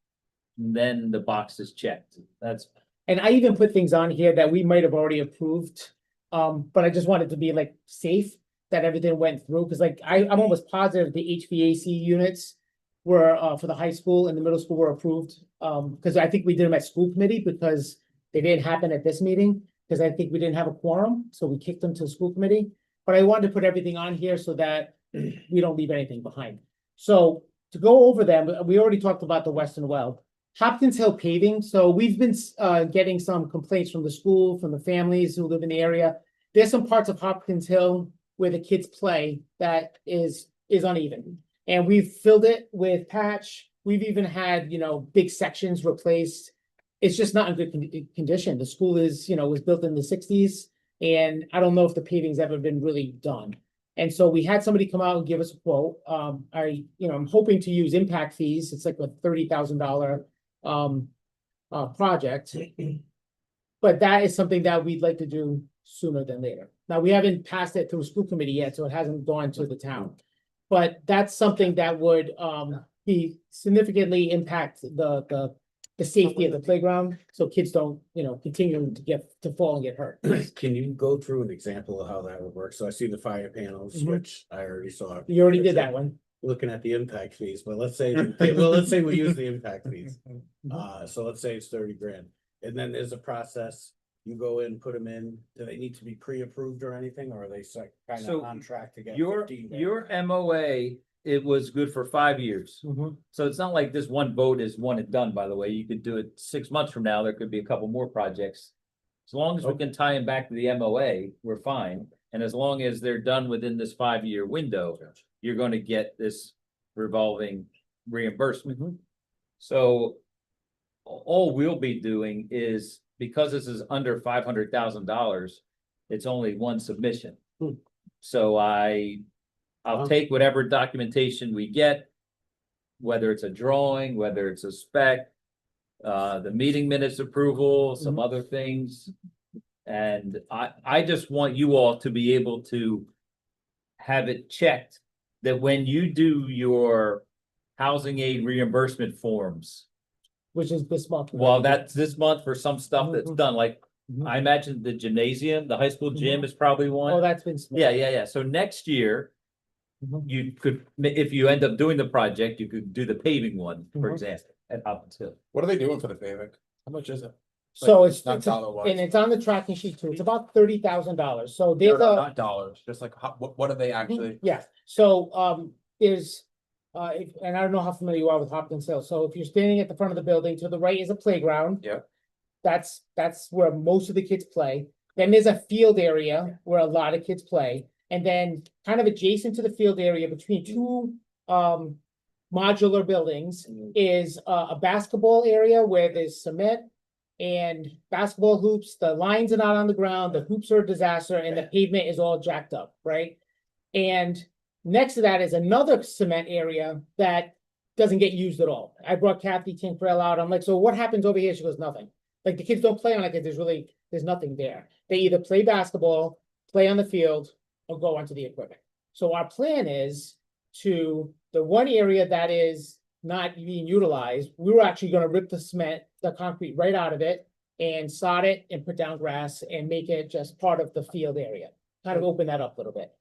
And then the box is checked. That's, And I even put things on here that we might have already approved. But I just wanted to be like safe that everything went through, because like I'm almost positive the HVAC units were for the high school and the middle school were approved. Because I think we did them at school committee because they didn't happen at this meeting, because I think we didn't have a quorum, so we kicked them to the school committee. But I wanted to put everything on here so that we don't leave anything behind. So to go over them, we already talked about the Western Well. Hopkins Hill paving, so we've been getting some complaints from the school, from the families who live in the area. There's some parts of Hopkins Hill where the kids play that is uneven. And we've filled it with patch. We've even had, big sections replaced. It's just not in good condition. The school is, was built in the 60s, and I don't know if the paving's ever been really done. And so we had somebody come out and give us a quote. I'm hoping to use impact fees. It's like a $30,000 project. But that is something that we'd like to do sooner than later. Now, we haven't passed it through school committee yet, so it hasn't gone to the town. But that's something that would be significantly impact the safety of the playground, so kids don't, continue to fall and get hurt. Can you go through an example of how that would work? So I see the fire panels, Mhm. which I already saw. You already did that one. Looking at the impact fees, but let's say, let's say we use the impact fees. So let's say it's 30 grand. And then there's a process, you go in, put them in, do they need to be pre-approved or anything, or are they kind So of on track to get? your 15 grand? your MOA, it was good for 5 years. Mhm. So it's not like this one vote is one and done, by the way. You could do it 6 months from now. There could be a couple more projects. As long as we can tie them back to the MOA, we're fine. And as long as they're done within this 5-year window, you're gonna get this revolving reimbursement. So all we'll be doing is, because this is under $500,000, it's only one submission. So I'll take whatever documentation we get, whether it's a drawing, whether it's a spec, the meeting minutes approval, some other things. And I just want you all to be able to have it checked that when you do your housing aid reimbursement forms, Which is this month. well, that's this month for some stuff that's done, like, Mhm. I imagine the gymnasium, the high school gym is probably Oh, one. that's been. submitted. Yeah. So next year, Mhm. you could, if you end up doing the project, you could do the paving one, for Mhm. example, at Hopkins Hill. What are they doing for the paving? How much is it? So it's, Not dollar-wise. and it's on the tracking sheet too. It's about $30,000. So No, there's no, a. not dollars, just like, what are they actually? Yeah, so, there's, and I don't know how familiar you are with Hopkins Hill, so if you're standing at the front of the building, to the right is a playground. Yeah. That's where most of the kids play. Then there's a field area where a lot of kids play, and then kind of adjacent to the field area between two, modular buildings is a basketball area where there's cement and basketball hoops. The lines are not on the ground, the hoops are a disaster, and the pavement is all jacked up, right? And next to that is another cement area that doesn't get used at all. I brought Kathy Tinkrell out. I'm like, so what happens over here? She goes, nothing. Like, the kids don't play on it because there's nothing there. They either play basketball, play on the field, or go onto the equipment. So our plan is to, the one area that is not being utilized, we were actually gonna rip the concrete right out of it and sod it and put down grass and make it just part of the field area. Kind of open that up a little bit.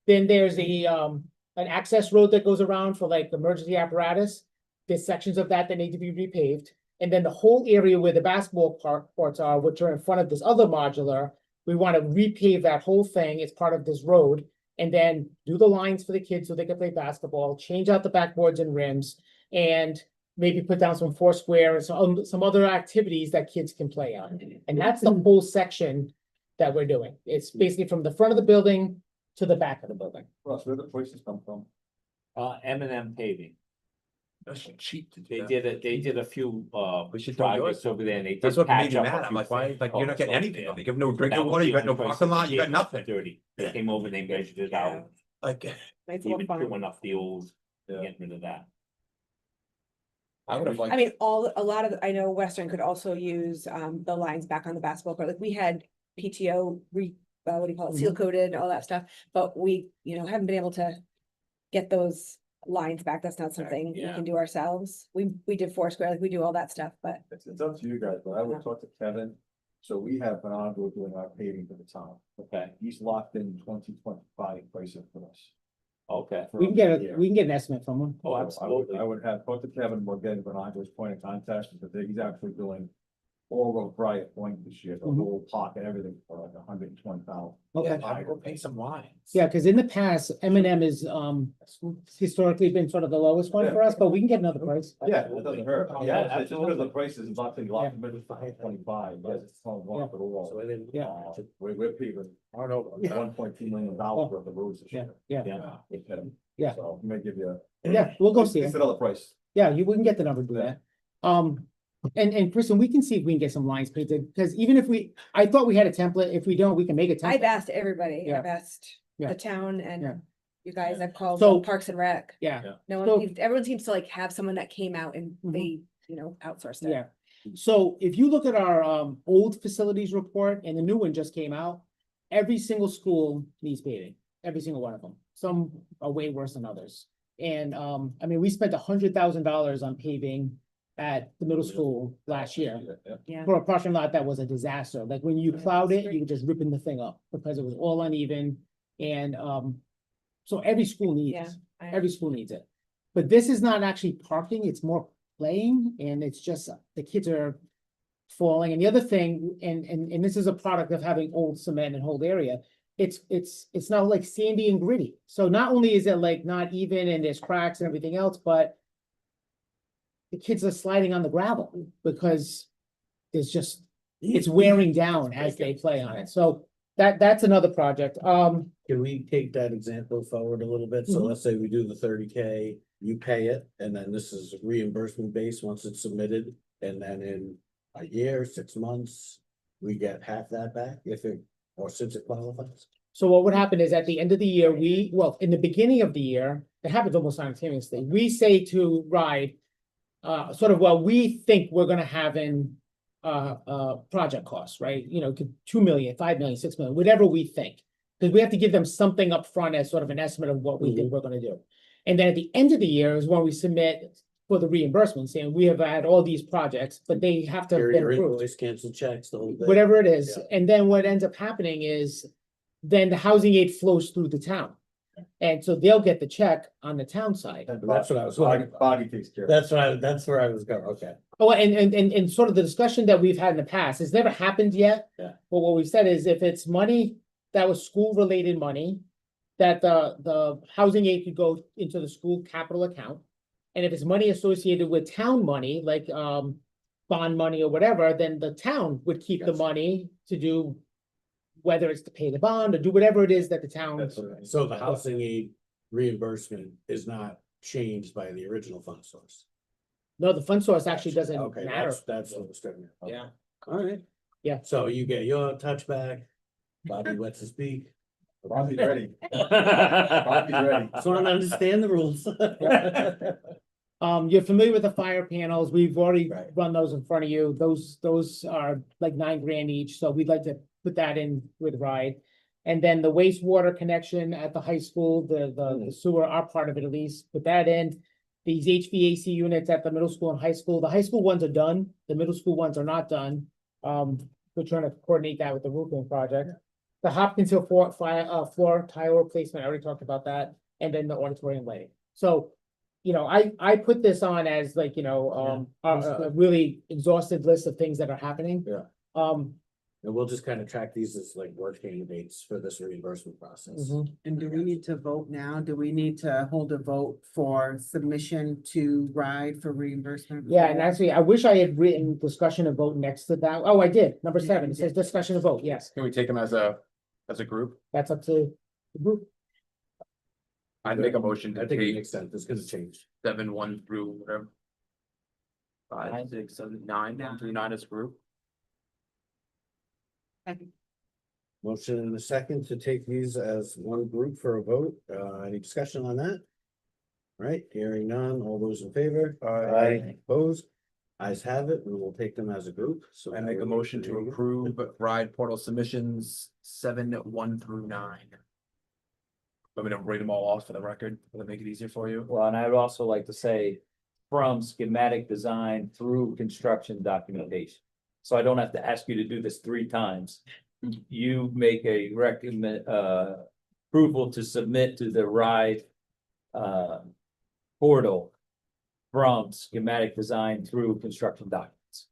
Then there's an access road that goes around for like emergency apparatus. There's sections of that need to be repaved. And then the whole area where the basketball courts are, which are in front of this other modular, we want to repave that whole thing as part of this road. And then do the lines for the kids so they can play basketball, change out the backboards and rims, and maybe put down some Foursquare and some other activities that kids can play on. And that's the whole section that we're doing. It's basically from the front of the building to the back of the building. Ross, where the prices come from? M&M paving. That's cheap to do They that. did a few, We should do yours. projects over there and they. That's did what made patch me up a mad. I'm few like, why, things. like, you're not getting Oh, anything. yeah. Like, you have no That drinking was water, the you got no only place parking lot, you they got nothing. Dirty. They came over and they measured it out, Like, Nice little even farm. doing off the old, getting rid of that. I would have liked. I mean, a lot of, I know Western could also use the lines back on the basketball court, like we had PTO what do you call it, seal coated and all that stuff, but we, haven't been able to get those lines back. That's not something we yeah. can do ourselves. We did Foursquare, like we do all that stuff, but It's up to you guys, but I would talk to Kevin. So we have Bernardo doing our paving for the town. Okay, He's locked in 2025 pricing for us. okay. for We can get year. we can get an estimate from them. Oh, So absolutely. I would have, talk to Kevin, we're getting Bernardo's point of contact, because he's actually doing all of Briar Point this year, the Mhm. whole park and everything for like 120,000. Okay. I go pay some lines. Yeah, because in the past, M&M is historically been sort of the lowest one for us, but we can get another price. Yeah, it doesn't hurt. Yeah, It's just because the price is about to lock them in for 25, but it's not Yeah. going for the wall. So I didn't. Yeah. We're paving, I don't know, Yeah. $1.2 million worth of roads this Yeah, year. yeah, Yeah. So I may give you. yeah, we'll go see It's it. another price. Yeah, we can get the number to that. And Kristen, we can see if we can get some lines painted, because even if I thought we had a template. If we don't, we can make a I've template. asked everybody, Yeah. I've asked Yeah. the town Yeah. and you guys, I've called So- Parks and Rec. Yeah, No So- one, everyone seems to like have someone that came out and Mhm. they, outsourced it. yeah. So if you look at our old facilities report and the new one just came out, every single school needs paving, every single one of them. Some are way worse than others. And I mean, we spent $100,000 on paving at the middle school last year Yeah. for a parking lot that was a disaster. Like when you Yeah, plowed that's it, great. you were just ripping the thing up because it was all uneven. And so every school Yeah, needs, I- every school needs it. But this is not actually parking, it's more playing, and it's just the kids are falling. And the other thing, and this is a product of having old cement and old area, it's not like sandy and gritty. So not only is it like not even and there's cracks and everything else, but the kids are sliding on the gravel because it's wearing down as they play on it. So that's another project. Can we take that example forward a little bit? So Mhm. let's say we do the 30K, you pay it, and then this is reimbursement based once it's submitted. And then in a year, 6 months, we get half that back or since it qualifies. So what would happen is at the end of the year, in the beginning of the year, it happens almost simultaneously. We say to RIDE, sort of what we think we're gonna have in project costs, right? 2 million, 5 million, 6 million, whatever we think. Because we have to give them something up front as sort of an estimate of what we think we're gonna do. And then at the end of the year is when we submit for the reimbursement, saying we have had all these projects, but they have to have been Your approved. invoice, cancel checks, the whole thing. Whatever it is, Yeah. and then what ends up happening is, then the housing aid flows through the town. And so they'll get the check on the town side. That's what I was Body wondering. takes care of it. That's where I was going, okay. Oh, and sort of the discussion that we've had in the past, it's never happened yet. Yeah. But what we've said is if it's money that was school-related money, that the housing aid could go into the school capital account. And if it's money associated with town money, like bond money or whatever, then the town would keep the Gotcha. money to do, whether it's to pay the bond or do whatever it is that the town. That's right. So the housing aid reimbursement is not changed by the original fund source. No, the fund source actually doesn't Okay, matter. that's what was getting at. Yeah. All right. Yeah. So you get your touchback, Bobby wets his beak. Bobby's ready. Bobby's ready. Just want to understand the rules. You're familiar with the fire panels. We've already Right. run those in front of you. Those are like $9,000 each, so we'd like to put that in with RIDE. And then the wastewater connection at the high school, the sewer, our part of it at least, put that in. These HVAC units at the middle school and high school, the high school ones are done, the middle school ones are not done. We're trying to coordinate that with the roofing project. The Hopkins Hill floor tile replacement, I already talked about that, and then the auditorium lighting. So, I put this on as like, a really exhaustive list of things that are happening. Yeah. And we'll just kind of track these as like work candidates for this reimbursement process. Mhm. And do we need to vote now? Do we need to hold a vote for submission to RIDE for reimbursement? Yeah, and actually, I wish I had written discussion and vote next to that. Oh, I did. Number 7, it says discussion and vote. Yes, Can we take them as a group? that's up to the group. I'd make a motion I to think it take makes sense. It's gonna change. 7, 1 through whatever. 5, 6, 7, 9, 1 through 9 as a group. Motion in a second to take these as one group for a vote. Any discussion on that? All right, hearing none. All those in favor? Aye. Opposed? Eyes have it, we will take them as a group, so. I make a motion to approve ride portal submissions 7, 1 through 9. Want me to read them all off for the record? Will it make it easier for you? Well, and I would also like to say from schematic design through construction documentation. So I don't have to ask you to do this 3 times. You make a recommend, approval to submit to the RIDE portal from schematic design through construction documents.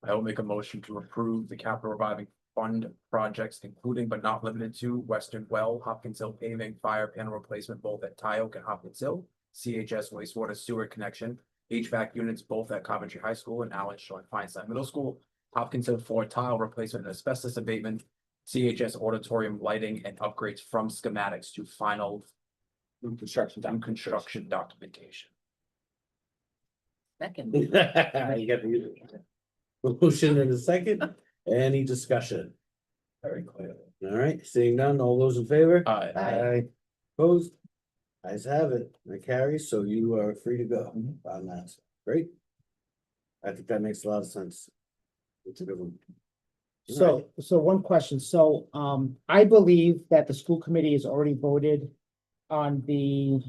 I will make a motion to approve the capital revolving fund projects, including but not limited to Western Well, Hopkins Hill paving, fire panel replacement both at Ty Oak and Hopkins Hill, CHS wastewater sewer connection, HVAC units both at Coventry High School and Allen Shaw and Feinside Middle School, Hopkins Hill floor tile replacement and asbestos abatement, CHS auditorium lighting and upgrades from schematics to final construction documentation. Second. You got the motion in a second, any discussion? Very clear. All right, seeing none, all those in favor? Aye. Opposed? Eyes have it, that carries, so you are free to go on that, great. I think that makes a lot of sense. It's a good one. So one question, so, I believe that the school committee has already voted on the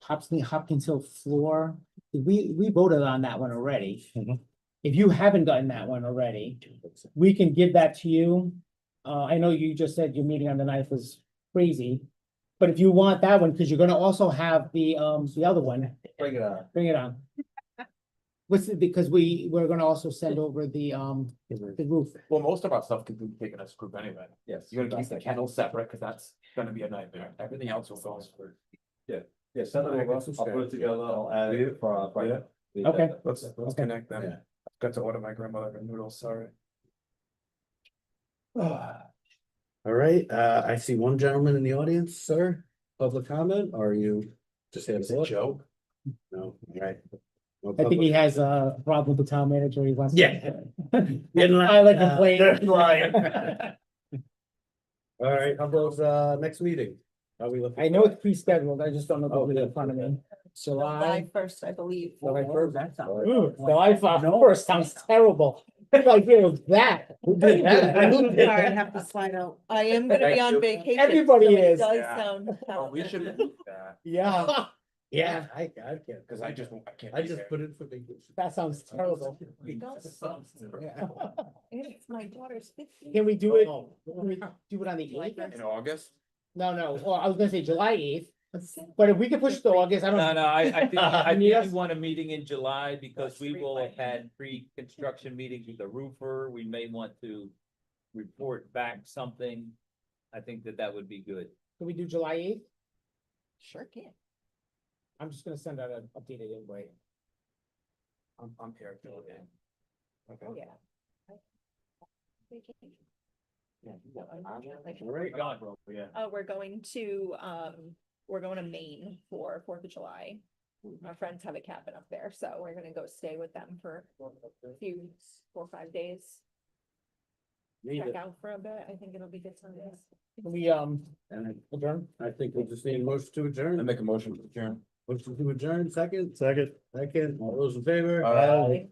Hopkins Hill floor. We voted on that one already. Mhm. If you haven't gotten that one already, we can give that to you. I know you just said your meeting on the 9th was crazy. But if you want that one, because you're gonna also have the other one, Bring it on. bring it on. What's it, because we're gonna also send over the roof. Well, most of our stuff can be taken as a group anyway. Yes. You're gonna keep the kennel separate, because that's gonna be a nightmare. Everything else will go for. Yeah, send it over, I'll put it together, I'll add it for our. Yeah. Okay. Let's Okay. connect them. Yeah. Got to order my grandmother a noodle, sorry. All right, I see one gentleman in the audience, sir, public comment, or are you just here? Is it Joe? No, all right. No I think he public- has a problem with the town manager, he wants. Yeah. I like complain. All right, how about next meeting? How we looking? I know it's pre-scheduled, I just don't know Oh, the date yeah. in front of me. July. 1st, I believe. July Oh, first. That sounds. Ooh, July first sounds terrible. If I hear of that. Who did that? Who did Sorry, I that? have to slide out. I am gonna be on vacation. Everybody so it is. Does Yeah. sound. Oh, we should move that, Yeah, Yeah, I can't. because I can't. I be just there. put it for vacation. that sounds terrible. Yeah. It's my daughter's 15th. Can we do it, can we do it on the 8th? In August? No, well, I was gonna say July 8th, but if we could push to August, I don't. No, I Need think us? we want a meeting in July because we will have had pre-construction meetings with the roofer. We may want to report back something. I think that would be good. Can we do July 8th? Sure can. I'm just gonna send out an updated invite. I'm here. till then. Okay. Yeah. All right, Gone, bro, yeah. We're going to Maine for 4th of July. Our friends have a cabin up there, so we're gonna go stay with them for a few, 4 or 5 days. Check out for a bit. I think it'll be good time. Can we, And adjourn? I think we'll just need a motion to I adjourn. make a motion to adjourn. Motion to adjourn, second, Second. all those in favor? Aye.